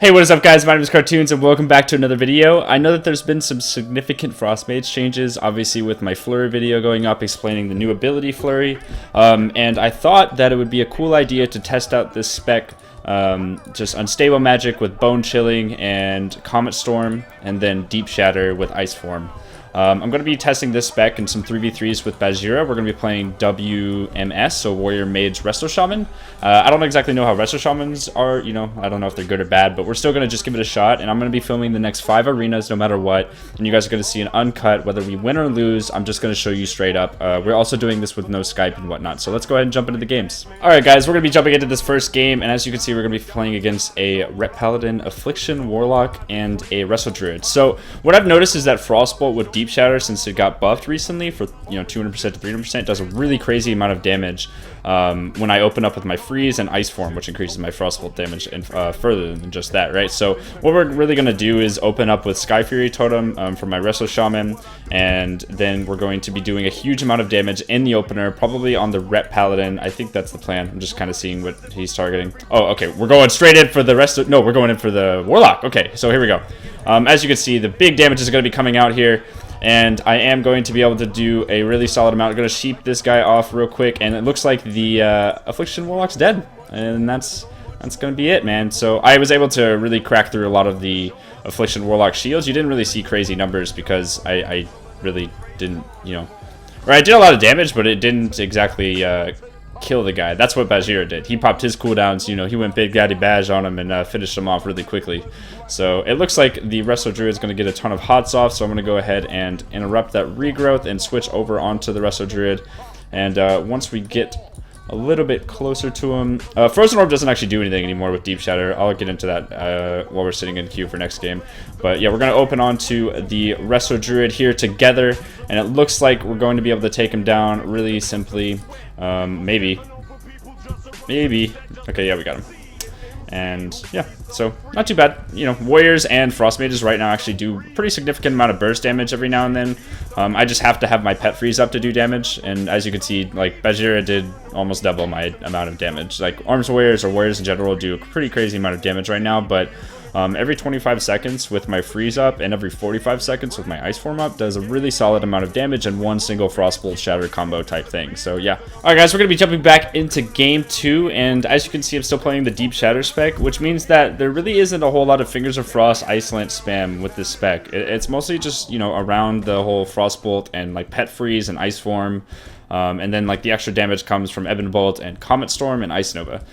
Hey, what is up, guys? My name is Cartoons, and welcome back to another video. I know that there's been some significant Frost Mage changes, obviously with my Flurry video going up explaining the new ability Flurry, and I thought that it would be a cool idea to test out this spec, just Unstable Magic with Bone Chilling and Comet Storm, and then Deep Shatter with Ice Form. I'm going to be testing this spec in some 3v3s with Bajira. We're going to be playing WMS, so Warrior, Mage, Resto Shaman. I don't exactly know how Resto Shamans are, I don't know if they're good or bad, but we're still going to just give it a shot, and I'm going to be filming the next 5 arenas no matter what, and you guys are going to see an uncut, whether we win or lose. I'm just going to show you straight up. We're also doing this with no Skype and whatnot, so let's go ahead and jump into the games. Alright guys, we're going to be jumping into this first game, and as you can see, we're going to be playing against a Ret Paladin, Affliction, Warlock, and a Resto Druid. So what I've noticed is that Frostbolt with Deep Shatter, since it got buffed recently for 200% to 300%, does a really crazy amount of damage when I open up with my Freeze and Ice Form, which increases my Frostbolt damage and further than just that, right? So what we're really going to do is open up with Sky Fury Totem for my Resto Shaman, and then we're going to be doing a huge amount of damage in the opener, probably on the Ret Paladin. I think that's the plan. I'm just kind of seeing what he's targeting. Oh, okay, we're going straight in for the rest of... No, we're going in for the Warlock. Okay, so here we go. As you can see, the big damage is going to be coming out here, and I am going to be able to do a really solid amount. I'm going to sheep this guy off real quick, and it looks like the Affliction Warlock's dead, and that's going to be it, man. So I was able to really crack through a lot of the Affliction Warlock shields. You didn't really see crazy numbers because I really didn't, or I did a lot of damage, but it didn't exactly kill the guy. That's what Bajira did. He popped his cooldowns, he went Big Daddy Baj on him and finished him off really quickly. So it looks like the Resto Druid is going to get a ton of hots off, so I'm going to go ahead and interrupt that regrowth and switch over onto the Resto Druid. And once we get a little bit closer to him, Frozen Orb doesn't actually do anything anymore with Deep Shatter. I'll get into that while we're sitting in queue for next game. But yeah, we're going to open on to the Resto Druid here together, and it looks like we're going to be able to take him down really simply. Maybe. Okay, yeah, we got him. And yeah, so not too bad. Warriors and Frost Mages right now actually do pretty significant amount of burst damage every now and then. I just have to have my pet freeze up to do damage, and as you can see, like Bajira did almost double my amount of damage. Like Arms Warriors or Warriors in general do a pretty crazy amount of damage right now, but every 25 seconds with my freeze up and every 45 seconds with my ice form up does a really solid amount of damage in one single Frostbolt Shatter combo type thing. So yeah. Alright guys, we're going to be jumping back into game 2, and as you can see, I'm still playing the Deep Shatter spec, which means that there really isn't a whole lot of Fingers of Frost Iceland spam with this spec. It's mostly just, around the whole Frostbolt and like Pet Freeze and Ice Form. And then like the extra damage comes from Ebon Bolt and Comet Storm and Ice Nova.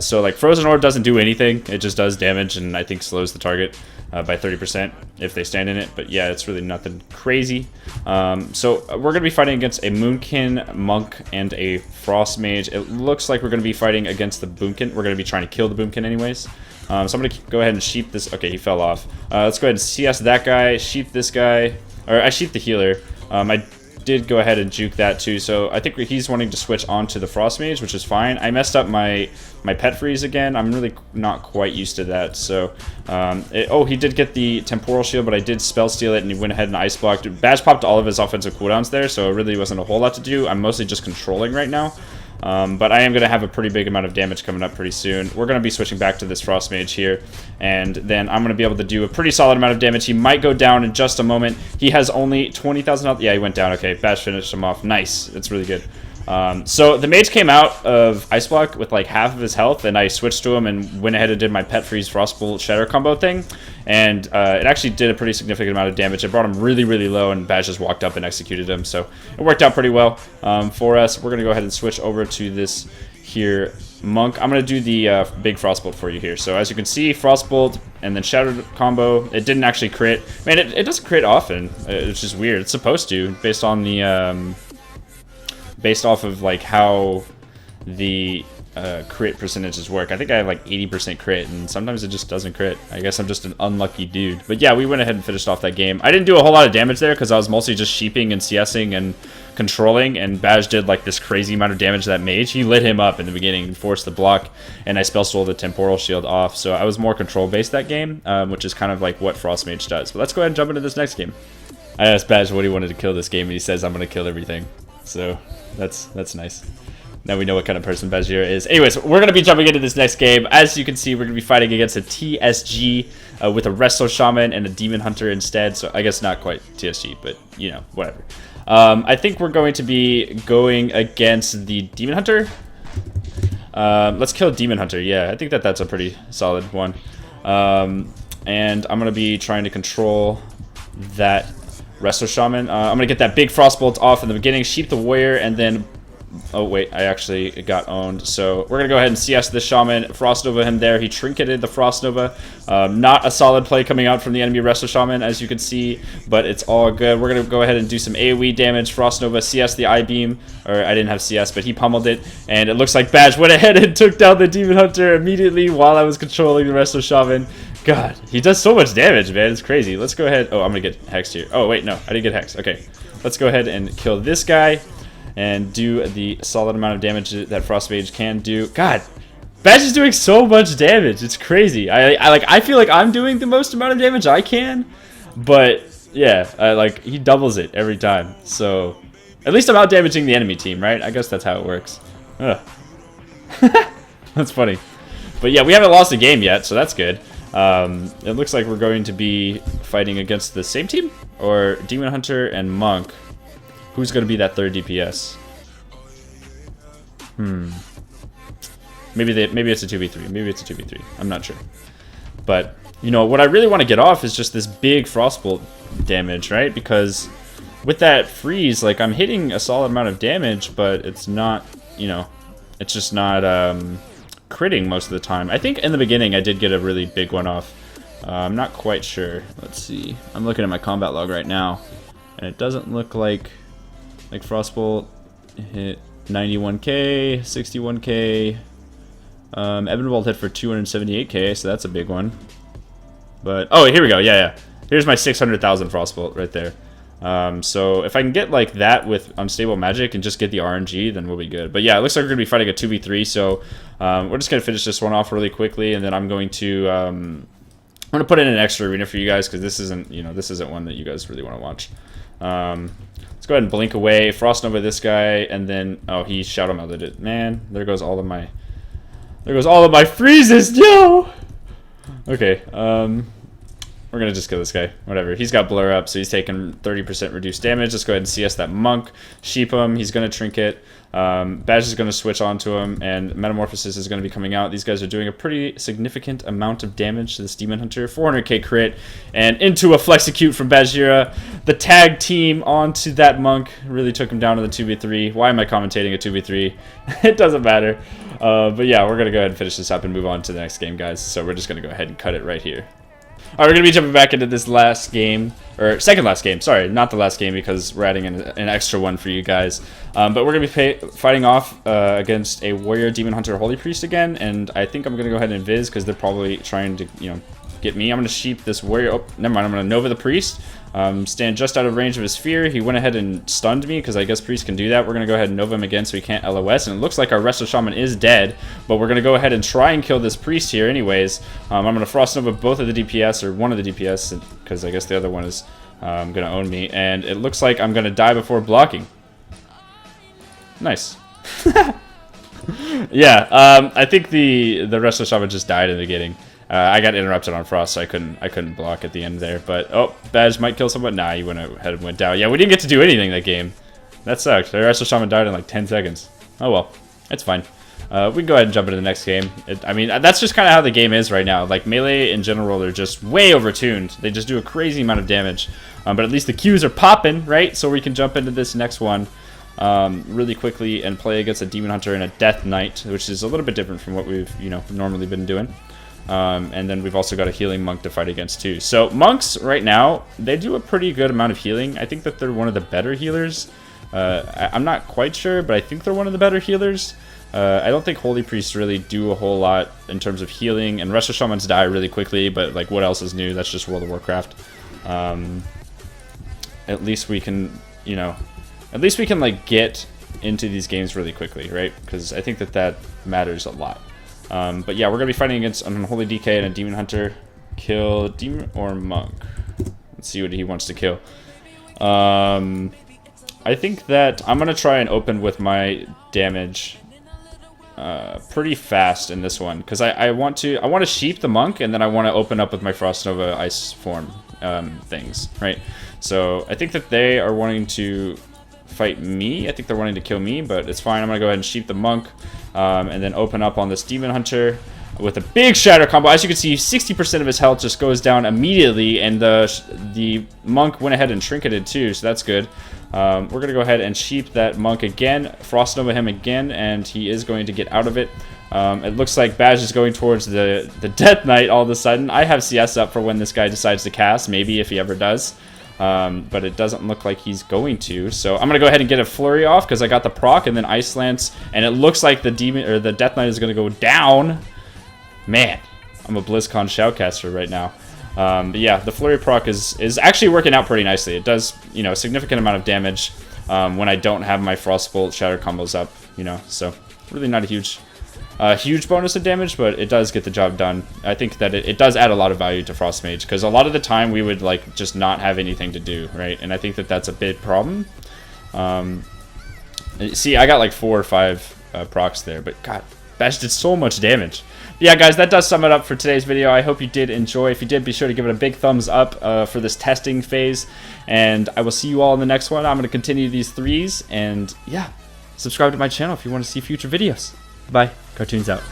So like Frozen Orb doesn't do anything, it just does damage and I think slows the target by 30% if they stand in it. But yeah, it's really nothing crazy. So we're going to be fighting against a Moonkin, Monk, and a Frost Mage. It looks like we're going to be fighting against the Boomkin. We're going to be trying to kill the Boomkin anyways. So I'm going to go ahead and sheep this. Okay, he fell off. Let's go ahead and CS that guy, sheep this guy. Or I sheep the healer. I did go ahead and juke that too, so I think he's wanting to switch onto the Frost Mage, which is fine. I messed up my pet freeze again. I'm really not quite used to that. So oh, he did get the temporal shield, but I did spell steal it and he went ahead and ice blocked. Bash popped all of his offensive cooldowns there, so it really wasn't a whole lot to do. I'm mostly just controlling right now. But I am going to have a pretty big amount of damage coming up pretty soon. We're going to be switching back to this Frost Mage here, and then I'm going to be able to do a pretty solid amount of damage. He might go down in just a moment. He has only 20,000 health. Yeah, he went down. Okay, Bash finished him off. Nice. That's really good. So the Mage came out of Ice Block with like half of his health, and I switched to him and went ahead and did my Pet Freeze Frostbolt Shatter combo thing, and it actually did a pretty significant amount of damage. It brought him really, really low, and Baz just walked up and executed him, so it worked out pretty well for us. We're going to go ahead and switch over to this here Monk. I'm going to do the big Frostbolt for you here. So as you can see, Frostbolt and then Shattered combo. It didn't actually crit. Man, it doesn't crit often. It's just weird. It's supposed to, based on the... based off of like how the crit percentages work. I think I have like 80% crit, and sometimes it just doesn't crit. I guess I'm just an unlucky dude. But yeah, we went ahead and finished off that game. I didn't do a whole lot of damage there because I was mostly just sheeping and CSing and controlling, and Baj did like this crazy amount of damage to that Mage. He lit him up in the beginning and forced the block, and I spell stole the temporal shield off. So I was more control based that game, which is kind of like what Frost Mage does. But let's go ahead and jump into this next game. I asked Baj what he wanted to kill this game, and he says I'm going to kill everything. So that's nice. Now we know what kind of person Bajira is. Anyways, we're going to be jumping into this next game. As you can see, we're going to be fighting against a TSG with a Resto Shaman and a Demon Hunter instead. So I guess not quite TSG, but, you know, whatever. I think we're going to be going against the Demon Hunter. Let's kill Demon Hunter. Yeah, I think that's a pretty solid one. And I'm going to be trying to control that Resto Shaman. I'm going to get that big Frostbolt off in the beginning, Sheep the Warrior, and then... Oh, wait, I actually got owned. So we're going to go ahead and CS the Shaman, Frost Nova him there. He trinketed the Frost Nova. Not a solid play coming out from the enemy Resto Shaman, as you can see, but it's all good. We're going to go ahead and do some AoE damage. Frost Nova CS the I-Beam, or I didn't have CS, but he pummeled it, and it looks like Badge went ahead and took down the Demon Hunter immediately while I was controlling the Resto Shaman. God, he does so much damage, man. It's crazy. Let's go ahead. Oh, I'm going to get hexed here. Oh, wait, no, I didn't get hexed. Okay, let's go ahead and kill this guy and do the solid amount of damage that Frost Mage can do. God, Badge is doing so much damage. It's crazy. I feel like I'm doing the most amount of damage I can, but yeah, like he doubles it every time. So at least I'm out damaging the enemy team, right? I guess that's how it works. Ugh. That's funny. But yeah, we haven't lost a game yet, so that's good. It looks like we're going to be fighting against the same team, or Demon Hunter and Monk. Who's going to be that third DPS? Maybe it's a 2v3. Maybe it's a 2v3. I'm not sure. But, you know, what I really want to get off is just this big Frostbolt damage, right? Because with that freeze, like, I'm hitting a solid amount of damage, but it's not, you know, it's just not critting most of the time. I think in the beginning I did get a really big one off. I'm not quite sure. Let's see. I'm looking at my combat log right now, and it doesn't look like Frostbolt hit 91k, 61k. Ebonbolt hit for 278k, so that's a big one. But oh, here we go. Yeah. Here's my 600,000 Frostbolt right there. So if I can get like that with unstable magic and just get the RNG, then we'll be good. But yeah, it looks like we're gonna be fighting a 2v3. So we're just gonna finish this one off really quickly, and then I'm going to I'm gonna put in an extra arena for you guys because this isn't one that you guys really want to watch. Let's go ahead and blink away, Frost Nova this guy, and then oh, he Shadow Melded it. Man, there goes all of my freezes. No. Okay. We're gonna just kill this guy. Whatever. He's got blur up, so he's taking 30% reduced damage. Let's go ahead and CS that Monk. Sheep him. He's gonna trinket. Badge is gonna switch onto him, and Metamorphosis is gonna be coming out. These guys are doing a pretty significant amount of damage to this Demon Hunter. 400k crit, and into a Flexecute from Bajira. The tag team onto that Monk really took him down to the 2v3. Why am I commentating a 2v3? It doesn't matter. But yeah, we're gonna go ahead and finish this up and move on to the next game, guys. So we're just gonna go ahead and cut it right here. Alright, we're going to be jumping back into this last game, or second last game, sorry, not the last game because we're adding an extra one for you guys. But we're going to be fighting off against a Warrior, Demon Hunter, Holy Priest again, and I think I'm going to go ahead and Invis because they're probably trying to, you know, get me. I'm going to Sheep this Warrior. Oh, never mind, I'm going to Nova the Priest. Stand just out of range of his Fear. He went ahead and stunned me because I guess Priest can do that. We're going to go ahead and Nova him again so he can't LOS. And it looks like our Resto Shaman is dead, but we're going to go ahead and try and kill this Priest here anyways. I'm going to Frost Nova both of the DPS, or one of the DPS, because I guess the other one is going to own me. And it looks like I'm going to die before blocking. Nice. Yeah, I think the Resto Shaman just died in the beginning. I got interrupted on Frost, so I couldn't block at the end there. But oh, Badge might kill someone. Nah, he went ahead and went down. Yeah, we didn't get to do anything that game. That sucked. The Resto Shaman died in like 10 seconds. Oh well, it's fine. We can go ahead and jump into the next game. I mean, that's just kind of how the game is right now. Like melee in general, they're just way overtuned. They just do a crazy amount of damage. But at least the Qs are popping, right? So we can jump into this next one really quickly and play against a Demon Hunter and a Death Knight, which is a little bit different from what we've normally been doing. And then we've also got a healing monk to fight against too. So monks right now, they do a pretty good amount of healing. I think that they're one of the better healers. I'm not quite sure, but I think they're one of the better healers. I don't think Holy Priests really do a whole lot in terms of healing, and Resto Shamans die really quickly, but like what else is new? That's just World of Warcraft. At least we can, like get into these games really quickly, right? Because I think that matters a lot. But yeah, we're going to be fighting against an Unholy DK and a Demon Hunter. Kill Demon or Monk. Let's see what he wants to kill. I think that I'm going to try and open with my damage pretty fast in this one because I want to sheep the monk, and then I want to open up with my Frost Nova ice form things, right? So I think that they are wanting to fight me. I think they're wanting to kill me, but it's fine. I'm gonna go ahead and sheep the monk, and then open up on this demon hunter with a big shatter combo. As you can see, 60% of his health just goes down immediately, and the monk went ahead and trinketed too, so that's good. We're gonna go ahead and sheep that monk again, Frost Nova him again, and he is going to get out of it. It looks like Mage is going towards the Death Knight all of a sudden. I have CS up for when this guy decides to cast, maybe if he ever does. But it doesn't look like he's going to. So I'm gonna go ahead and get a flurry off because I got the proc and then Ice Lance, and it looks like the demon or the Death Knight is gonna go down. Man, I'm a BlizzCon shoutcaster right now. But yeah, the flurry proc is actually working out pretty nicely. It does, you know, a significant amount of damage when I don't have my Frostbolt shatter combos up, you know. So really not a huge bonus of damage, but it does get the job done. I think that it does add a lot of value to Frost Mage because a lot of the time we would like just not have anything to do, right? And I think that that's a big problem. See, I got like 4 or 5 procs there, but God, Bash did so much damage. But yeah, guys, that does sum it up for today's video. I hope you did enjoy. If you did, be sure to give it a big thumbs up for this testing phase, and I will see you all in the next one. I'm going to continue these 3s, and yeah, subscribe to my channel if you want to see future videos. Bye. Cartoons out.